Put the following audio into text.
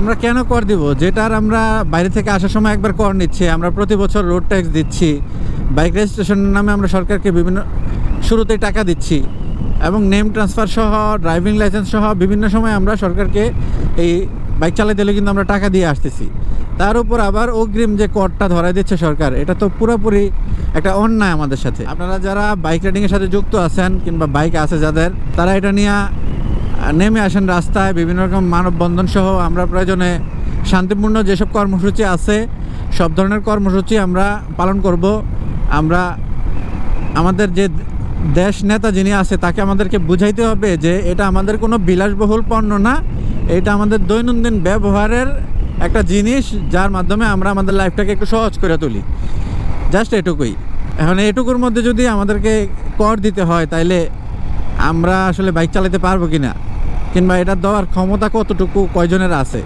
আমরা কেন কর দিব? যেটার আমরা বাইরে থেকে আসার সময় একবার কর নিচ্ছি, আমরা প্রতি বছর রোড ট্যাক্স দিচ্ছি, বাইক রেজিস্ট্রেশনের নামে আমরা সরকারকে বিভিন্ন শুরুতেই টাকা দিচ্ছি, এবং নেম ট্রান্সফার সহ ড্রাইভিং লাইসেন্স সহ বিভিন্ন সময় আমরা সরকারকে এই বাইক চালাতে হলে কিন্তু আমরা টাকা দিয়ে আসতেছি। তার উপর আবার অগ্রিম যে করটা ধরাই দিচ্ছে সরকার, এটা তো পুরোপুরি একটা অন্যায় আমাদের সাথে। আপনারা যারা বাইক রাইডিংয়ের সাথে যুক্ত আছেন কিংবা বাইক আছে যাদের, তারা এটা নিয়ে নেমে আসেন রাস্তায়। বিভিন্ন রকম মানববন্ধন সহ আমরা প্রয়োজনে শান্তিপূর্ণ যেসব কর্মসূচি আছে সব ধরনের কর্মসূচি আমরা পালন করব। আমরা আমাদের যে দেশ নেতা যিনি আছে তাকে আমাদেরকে বুঝাইতে হবে যে এটা আমাদের কোনো বিলাসবহুল পণ্য না, এটা আমাদের দৈনন্দিন ব্যবহারের একটা জিনিস, যার মাধ্যমে আমরা আমাদের লাইফটাকে একটু সহজ করে তুলি। জাস্ট এটুকুই। এখন এটুকুর মধ্যে যদি আমাদেরকে কর দিতে হয়, তাইলে আমরা আসলে বাইক চালাতে পারবো কিনা, কিংবা এটা দেওয়ার ক্ষমতা কতটুকু কয়জনের আছে।